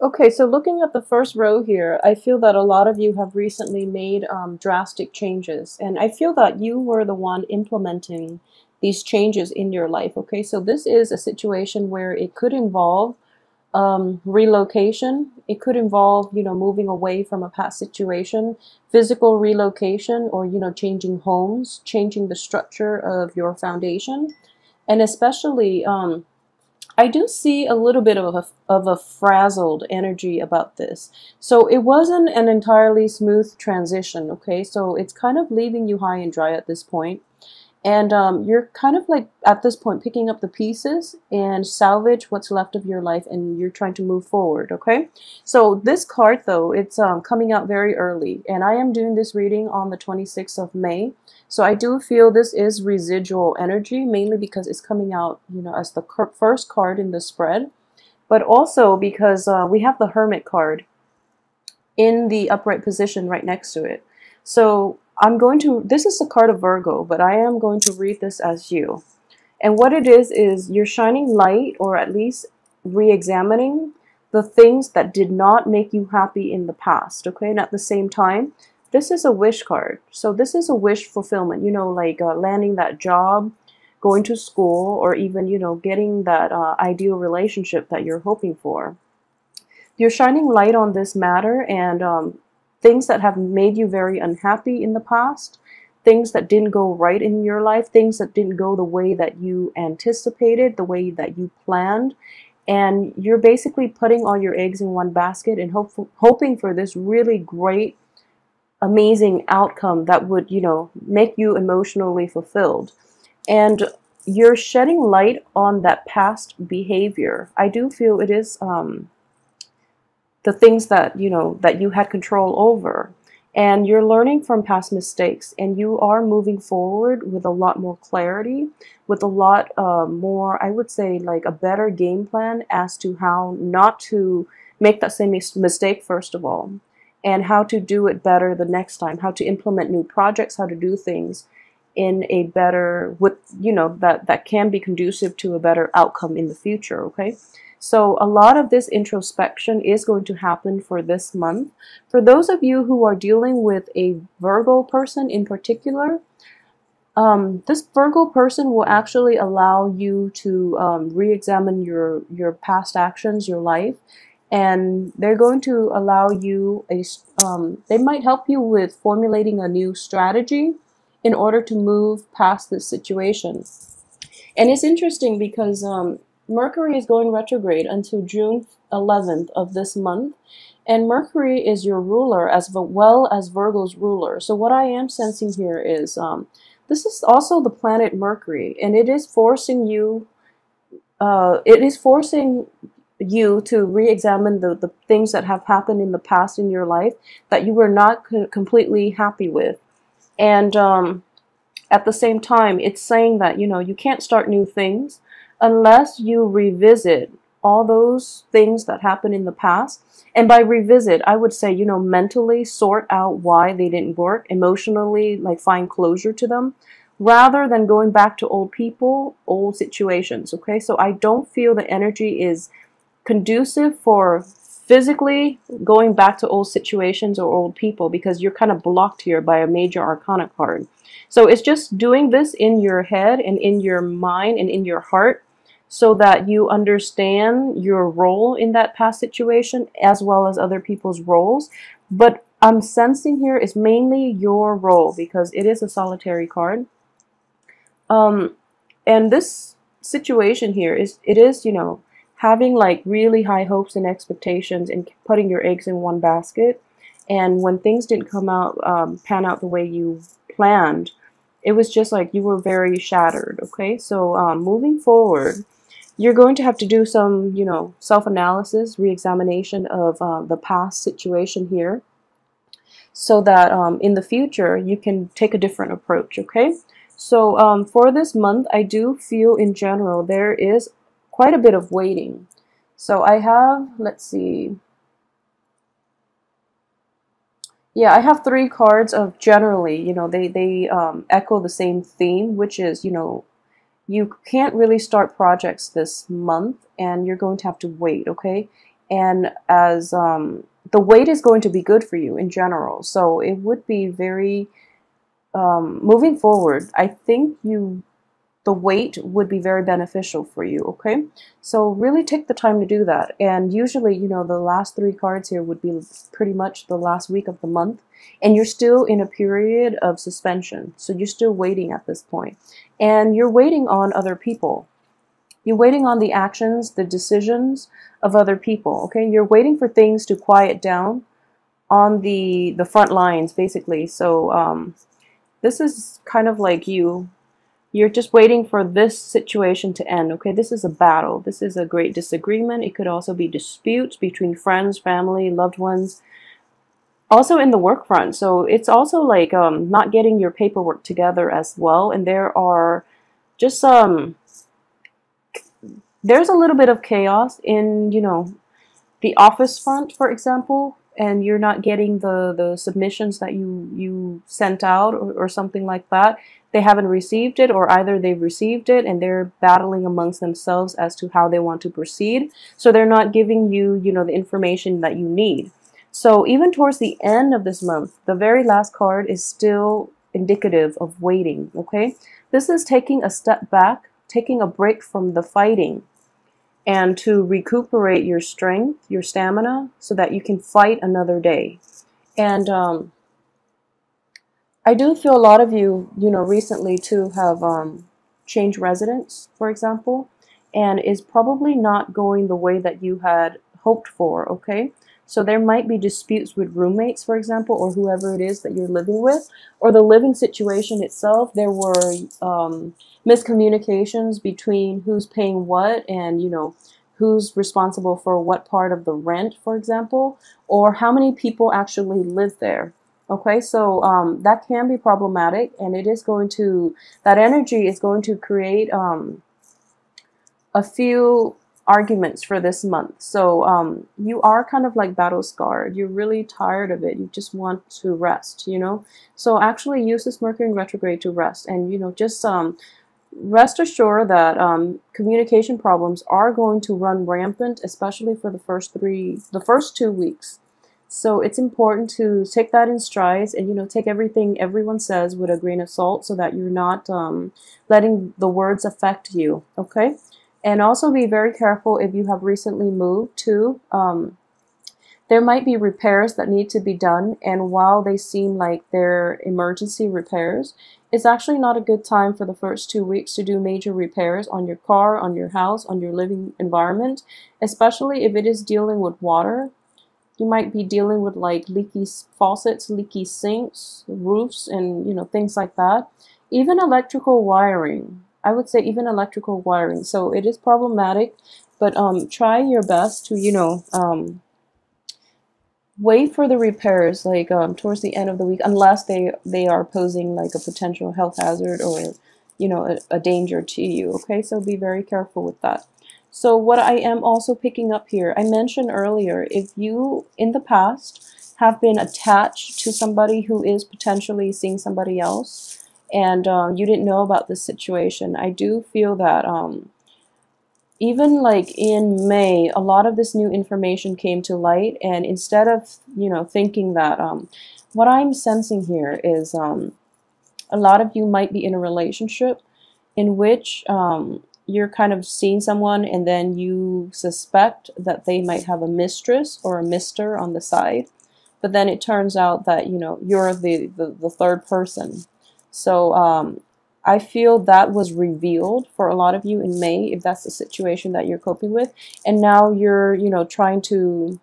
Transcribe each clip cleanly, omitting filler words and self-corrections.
Okay, so looking at the first row here, I feel that a lot of you have recently made drastic changes, and I feel that you were the one implementing these changes in your life. Okay, so this is a situation where it could involve relocation. It could involve, moving away from a past situation, physical relocation, or, changing homes, changing the structure of your foundation. And especially, I do see a little bit of a frazzled energy about this. So it wasn't an entirely smooth transition, okay? So it's kind of leaving you high and dry at this point. And you're kind of like at this point picking up the pieces and salvage what's left of your life, and you're trying to move forward, okay? So this card, though, it's coming out very early, and I am doing this reading on the 26th of May. So I do feel this is residual energy, mainly because it's coming out, as the first card in the spread, but also because we have the Hermit card in the upright position right next to it. So this is the card of Virgo, but I am going to read this as you. And what it is you're shining light, or at least re-examining the things that did not make you happy in the past, okay? And at the same time, this is a wish card. So this is a wish fulfillment, like landing that job, going to school, or even, getting that ideal relationship that you're hoping for. You're shining light on this matter, and things that have made you very unhappy in the past, things that didn't go right in your life, things that didn't go the way that you anticipated, the way that you planned. And you're basically putting all your eggs in one basket and hoping for this really great, amazing outcome that would, make you emotionally fulfilled. And you're shedding light on that past behavior. I do feel it is the things that that you had control over, and you're learning from past mistakes, and you are moving forward with a lot more clarity, with a lot more, I would say, like a better game plan as to how not to make that same mistake, first of all, and how to do it better the next time, how to implement new projects, how to do things in a better, with that can be conducive to a better outcome in the future, okay? So a lot of this introspection is going to happen for this month. For those of you who are dealing with a Virgo person in particular, this Virgo person will actually allow you to re-examine your past actions, your life, and they're going to allow you they might help you with formulating a new strategy in order to move past this situation. And it's interesting because Mercury is going retrograde until June 11th of this month. And Mercury is your ruler as well as Virgo's ruler. So what I am sensing here is this is also the planet Mercury, and it is forcing you to re-examine the things that have happened in the past in your life that you were not completely happy with. And at the same time, it's saying that, you can't start new things unless you revisit all those things that happened in the past. And by revisit, I would say, mentally sort out why they didn't work, emotionally, like find closure to them, rather than going back to old people, old situations, okay? So I don't feel the energy is conducive for physically going back to old situations or old people, because you're kind of blocked here by a major arcana card. So it's just doing this in your head and in your mind and in your heart, so that you understand your role in that past situation as well as other people's roles. But I'm sensing here is mainly your role, because it is a solitary card. And this situation here is, having like really high hopes and expectations and putting your eggs in one basket. And when things didn't pan out the way you planned, it was just like you were very shattered, okay? So moving forward, you're going to have to do some, self-analysis, re-examination of the past situation here, so that in the future you can take a different approach, okay? So for this month, I do feel in general there is quite a bit of waiting. So I have, let's see. Yeah, I have 3 cards of generally, they echo the same theme, which is, you can't really start projects this month, and you're going to have to wait, okay? and as the weight is going to be good for you in general. So it would be very moving forward. I think the weight would be very beneficial for you. Okay, so really take the time to do that. And usually, you know, the last three cards here would be pretty much the last week of the month, and you're still in a period of suspension. So you're still waiting at this point, and you're waiting on other people. You're waiting on the actions, the decisions of other people. Okay, you're waiting for things to quiet down on the front lines, basically. So this is kind of like you're just waiting for this situation to end. Okay, this is a battle. This is a great disagreement. It could also be disputes between friends, family, loved ones. Also in the work front. So it's also like not getting your paperwork together as well. And there are just there's a little bit of chaos in, you know, the office front, for example, and you're not getting the submissions that you sent out, or something like that. They haven't received it, or either they've received it and they're battling amongst themselves as to how they want to proceed. So they're not giving you, you know, the information that you need. So even towards the end of this month, the very last card is still indicative of waiting. Okay, this is taking a step back, taking a break from the fighting, and to recuperate your strength, your stamina, so that you can fight another day. And I do feel a lot of you, you know, recently too have changed residence, for example, and is probably not going the way that you had hoped for. Okay, so there might be disputes with roommates, for example, or whoever it is that you're living with, or the living situation itself. There were miscommunications between who's paying what, and, you know, who's responsible for what part of the rent, for example, or how many people actually live there. Okay, so that can be problematic, and it is going to, that energy is going to create a few arguments for this month. So you are kind of like battle scarred. You're really tired of it. You just want to rest, you know. So actually use this Mercury in retrograde to rest, and, you know, just rest assured that communication problems are going to run rampant, especially for the first 2 weeks. So it's important to take that in strides, and, you know, take everything everyone says with a grain of salt, so that you're not letting the words affect you. Okay, and also be very careful if you have recently moved too. There might be repairs that need to be done, and while they seem like they're emergency repairs, it's actually not a good time for the first 2 weeks to do major repairs on your car, on your house, on your living environment, especially if it is dealing with water. You might be dealing with like leaky faucets, leaky sinks, roofs, and, you know, things like that. Even electrical wiring. I would say even electrical wiring. So it is problematic, but try your best to, you know, wait for the repairs, like towards the end of the week, unless they are posing like a potential health hazard, or, you know, a danger to you. Okay, so be very careful with that. So what I am also picking up here, I mentioned earlier, if you in the past have been attached to somebody who is potentially seeing somebody else, and you didn't know about this situation, I do feel that even like in May, a lot of this new information came to light, and instead of, you know, thinking that what I'm sensing here is a lot of you might be in a relationship in which you're kind of seeing someone, and then you suspect that they might have a mistress or a mister on the side, but then it turns out that, you know, you're the third person. So I feel that was revealed for a lot of you in May, if that's the situation that you're coping with, and now you're, you know, trying to,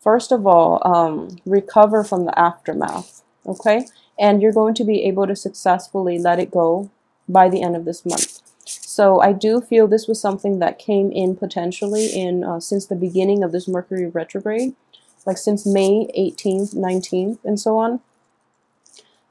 first of all, recover from the aftermath. Okay, and you're going to be able to successfully let it go by the end of this month. So I do feel this was something that came in potentially in since the beginning of this Mercury retrograde, like since May 18th, 19th, and so on.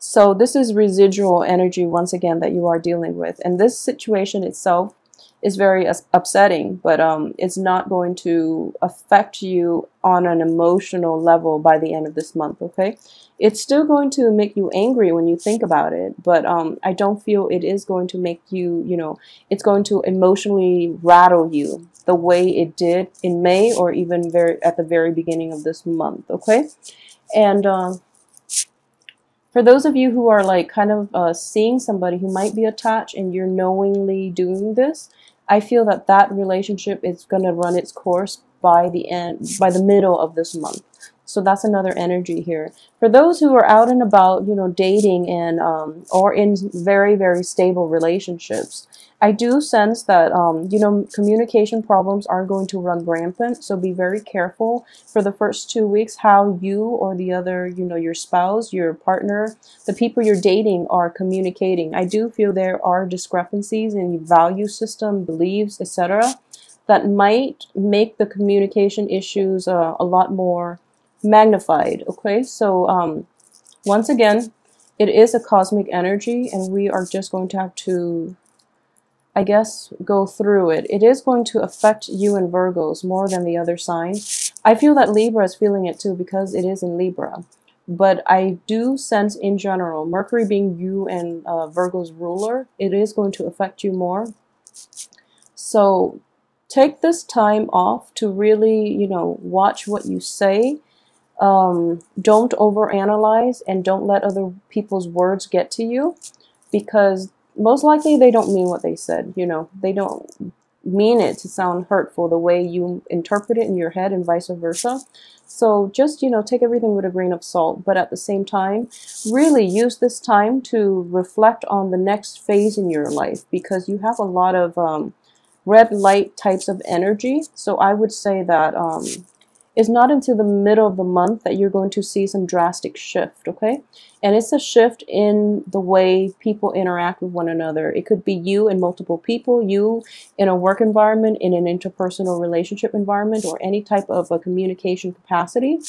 So this is residual energy once again that you are dealing with, and this situation itself is very upsetting, but it's not going to affect you on an emotional level by the end of this month, okay? It's still going to make you angry when you think about it, but I don't feel it is going to make you, it's going to emotionally rattle you the way it did in May or even at the very beginning of this month, okay? And for those of you who are like kind of seeing somebody who might be attached and you're knowingly doing this, I feel that that relationship is going to run its course by the middle of this month. So that's another energy here. For those who are out and about, dating and or in very, very stable relationships, I do sense that, communication problems are going to run rampant. So be very careful for the first 2 weeks how you or the other, your spouse, your partner, the people you're dating are communicating. I do feel there are discrepancies in value system, beliefs, etc., that might make the communication issues a lot more magnified. Okay, so once again, it is a cosmic energy, and we are just going to have to, I guess, go through it. It is going to affect you and Virgos more than the other sign. I feel that Libra is feeling it too because it is in Libra. But I do sense in general, Mercury being you and Virgo's ruler, it is going to affect you more. So take this time off to really, watch what you say. Don't overanalyze and don't let other people's words get to you, because most likely they don't mean what they said. They don't mean it to sound hurtful the way you interpret it in your head, and vice versa. So just, take everything with a grain of salt, but at the same time, really use this time to reflect on the next phase in your life, because you have a lot of red light types of energy. So I would say that it's not until the middle of the month that you're going to see some drastic shift, okay? And it's a shift in the way people interact with one another. It could be you and multiple people, you in a work environment, in an interpersonal relationship environment, or any type of a communication capacity.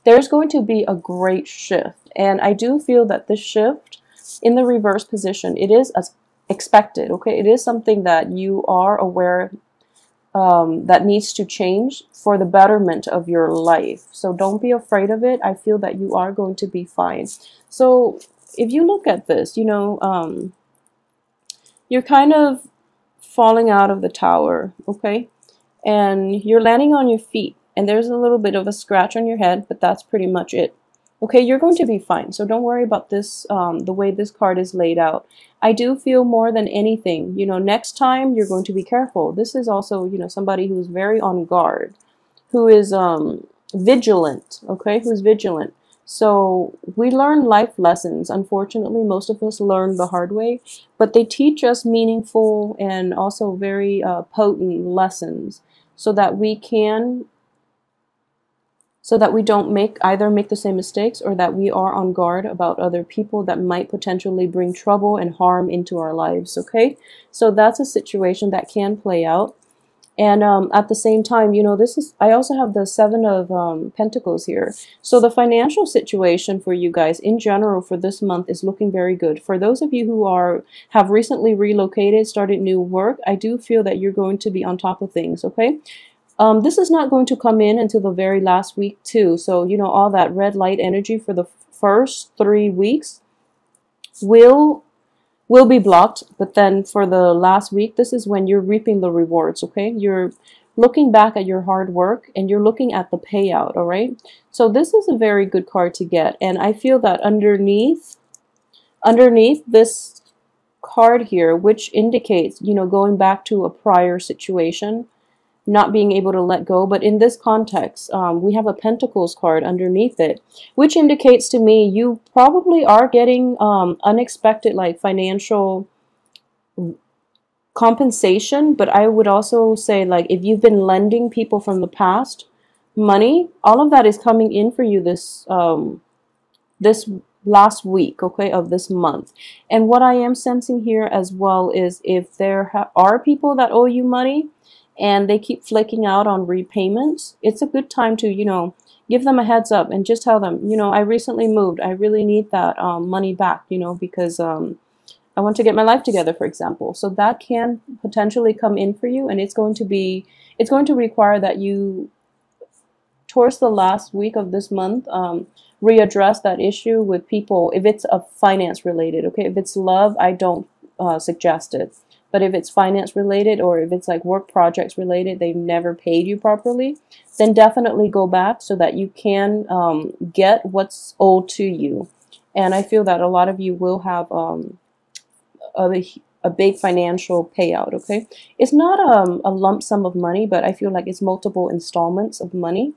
There's going to be a great shift. And I do feel that this shift in the reverse position, it is as expected, okay? It is something that you are aware that needs to change for the betterment of your life. So don't be afraid of it. I feel that you are going to be fine. So if you look at this, you're kind of falling out of the tower, okay? And you're landing on your feet, and there's a little bit of a scratch on your head, but that's pretty much it. Okay, you're going to be fine. So don't worry about this, the way this card is laid out. I do feel more than anything, next time you're going to be careful. This is also, somebody who's very on guard, who is vigilant, okay, who's vigilant. So we learn life lessons. Unfortunately, most of us learn the hard way, but they teach us meaningful and also very potent lessons so that we can don't either make the same mistakes, or that we are on guard about other people that might potentially bring trouble and harm into our lives, okay? So that's a situation that can play out. And at the same time, I also have the Seven of Pentacles here. So the financial situation for you guys in general for this month is looking very good. For those of you who have recently relocated, started new work, I do feel that you're going to be on top of things, okay? This is not going to come in until the very last week too. So, all that red light energy for the first 3 weeks will be blocked. But then for the last week, this is when you're reaping the rewards, okay? You're looking back at your hard work and you're looking at the payout, all right? So this is a very good card to get. And I feel that underneath this card here, which indicates, going back to a prior situation, not being able to let go. But in this context, we have a Pentacles card underneath it, which indicates to me you probably are getting unexpected financial compensation. But I would also say, if you've been lending people from the past money, all of that is coming in for you this last week, okay, of this month. And what I am sensing here as well is if there are people that owe you money and they keep flaking out on repayments, it's a good time to, give them a heads up and just tell them, I recently moved. I really need that money back, because I want to get my life together, for example. So that can potentially come in for you, and it's going to require that you, towards the last week of this month, readdress that issue with people. If it's a finance related, okay, if it's love, I don't suggest it. But if it's finance related, or if it's like work projects related, they've never paid you properly, then definitely go back so that you can get what's owed to you. And I feel that a lot of you will have a big financial payout, okay? It's not a lump sum of money, but I feel like it's multiple installments of money,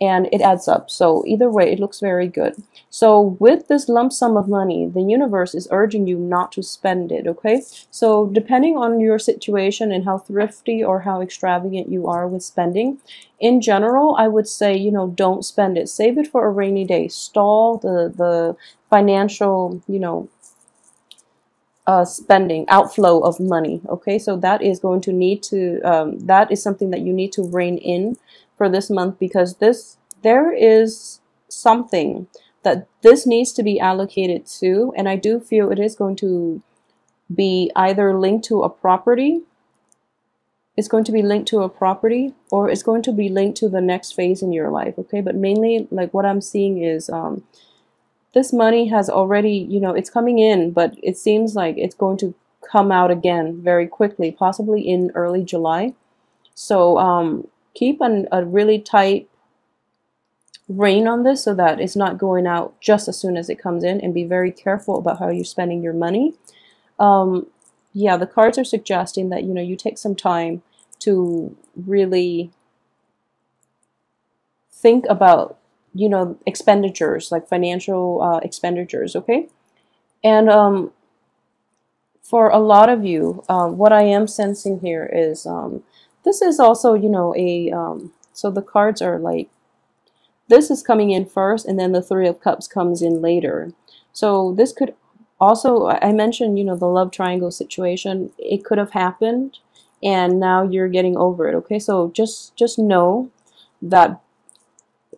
and it adds up. So either way, it looks very good. So with this lump sum of money, the universe is urging you not to spend it, okay? So depending on your situation and how thrifty or how extravagant you are with spending, in general, I would say, you know, don't spend it. Save it for a rainy day. Stall the financial, you know, spending outflow of money. Okay, so that is going to need to that is something that you need to rein in for this month, because there is something that this needs to be allocated to, and I do feel it is going to be either linked to a property. It's going to be linked to a property, or it's going to be linked to the next phase in your life. Okay, but mainly, like, what I'm seeing is this money has already, you know, it's coming in, but it seems like it's going to come out again very quickly, possibly in early July. So keep a really tight rein on this so that it's not going out just as soon as it comes in, and be very careful about how you're spending your money. Yeah, the cards are suggesting that, you know, you take some time to really think about, you know, expenditures, like financial expenditures, okay? And for a lot of you, what I am sensing here is this is also, you know, so the cards are like, this is coming in first, and then the Three of Cups comes in later. So this could also, I mentioned, you know, the love triangle situation. It could have happened, and now you're getting over it, okay? So just know that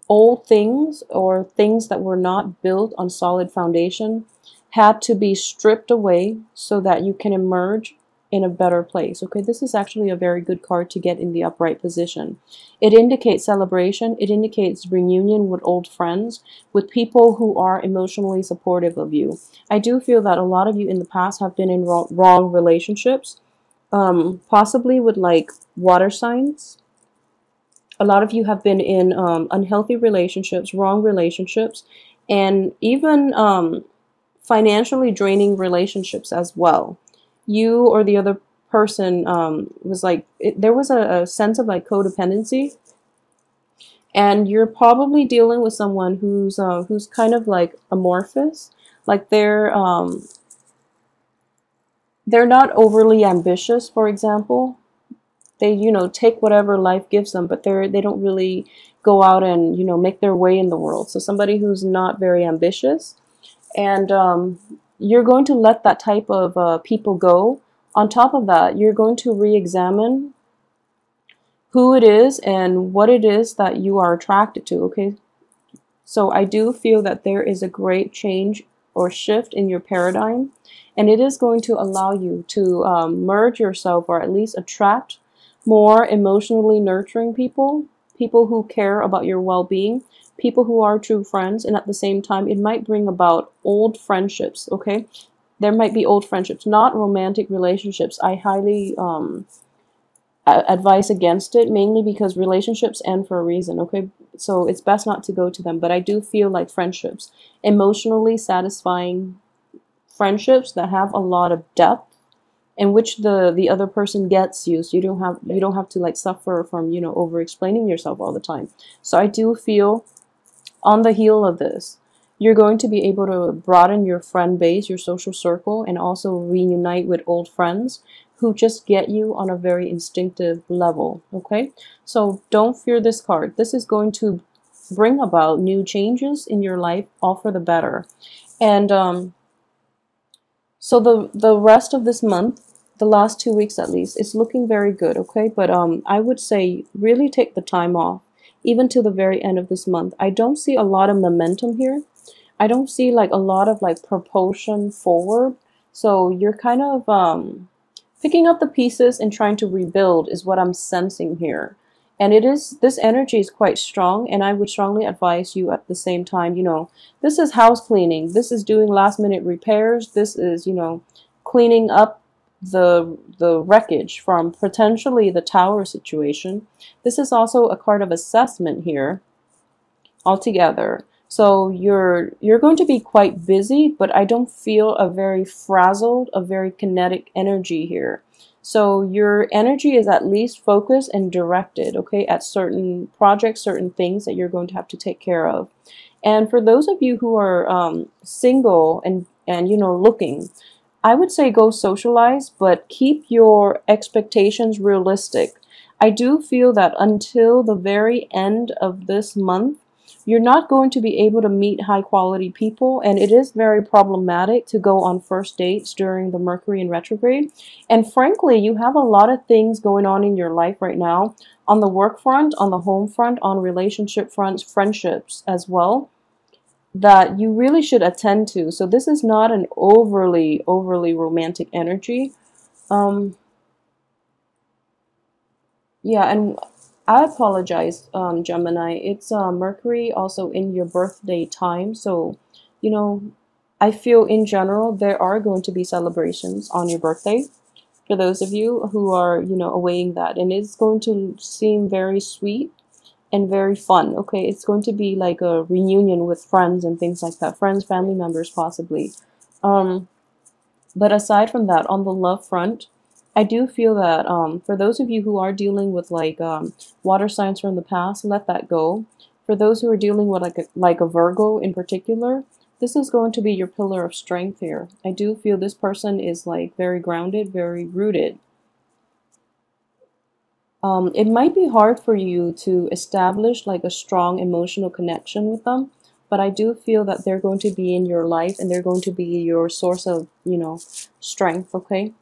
old things, or things that were not built on solid foundation, had to be stripped away so that you can emerge in a better place. Okay, this is actually a very good card to get in the upright position. It indicates celebration. It indicates reunion with old friends, with people who are emotionally supportive of you. I do feel that a lot of you in the past have been in wrong relationships, possibly with like water signs. A lot of you have been in unhealthy relationships, wrong relationships, and even financially draining relationships as well. You or the other person was like, there was a sense of like codependency, and you're probably dealing with someone who's kind of like amorphous, like they're not overly ambitious, for example. They, you know, take whatever life gives them, but they don't really go out and, you know, make their way in the world. So somebody who's not very ambitious, and you're going to let that type of people go. On top of that, you're going to re-examine who it is and what it is that you are attracted to, okay? So I do feel that there is a great change or shift in your paradigm, and it is going to allow you to merge yourself, or at least attract more emotionally nurturing people, people who care about your well-being, people who are true friends. And at the same time, it might bring about old friendships, okay? There might be old friendships, not romantic relationships. I highly advise against it, mainly because relationships end for a reason, okay? So it's best not to go to them. But I do feel like friendships, emotionally satisfying friendships that have a lot of depth, in which the other person gets you, so you don't have to like suffer from, you know, over explaining yourself all the time. So I do feel on the heel of this, you're going to be able to broaden your friend base, your social circle, and also reunite with old friends who just get you on a very instinctive level, okay? So don't fear this card. This is going to bring about new changes in your life, all for the better. And so the rest of this month, the last 2 weeks at least, it's looking very good, okay? But I would say really take the time off, even to the very end of this month. I don't see a lot of momentum here. I don't see like a lot of like propulsion forward. So you're kind of picking up the pieces and trying to rebuild is what I'm sensing here. And it is, this energy is quite strong, and I would strongly advise you at the same time, this is house cleaning, this is doing last minute repairs, this is, cleaning up the wreckage from potentially the tower situation. This is also a card of assessment here altogether. So you're going to be quite busy, but I don't feel a very frazzled, a very kinetic energy here. So your energy is at least focused and directed, okay, at certain projects, certain things that you're going to have to take care of. And for those of you who are single and looking, I would say go socialize, but keep your expectations realistic. I do feel that until the very end of this month, you're not going to be able to meet high quality people, and it is very problematic to go on first dates during the Mercury in retrograde. And frankly, you have a lot of things going on in your life right now, on the work front, on the home front, on relationship fronts, friendships as well, that you really should attend to. So this is not an overly romantic energy. Um, yeah, and I apologize, Gemini. It's Mercury also in your birthday time. So, you know, I feel in general there are going to be celebrations on your birthday for those of you who are, awaiting that. And it's going to seem very sweet and very fun. Okay, it's going to be like a reunion with friends and things like that. Friends, family members, possibly. Um, but aside from that, on the love front, I do feel that for those of you who are dealing with like water signs from the past, let that go. For those who are dealing with like a Virgo in particular, this is going to be your pillar of strength here. I do feel this person is like very grounded, very rooted. It might be hard for you to establish like a strong emotional connection with them, but I do feel that they're going to be in your life and they're going to be your source of, strength, okay?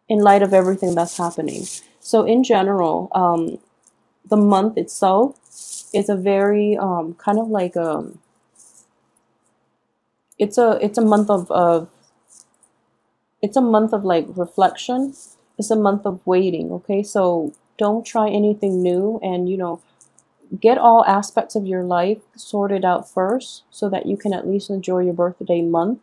In light of everything that's happening. So in general, the month itself is a very kind of like it's a month of it's a month of like reflection. It's a month of waiting, okay? So don't try anything new, and get all aspects of your life sorted out first so that you can at least enjoy your birthday month.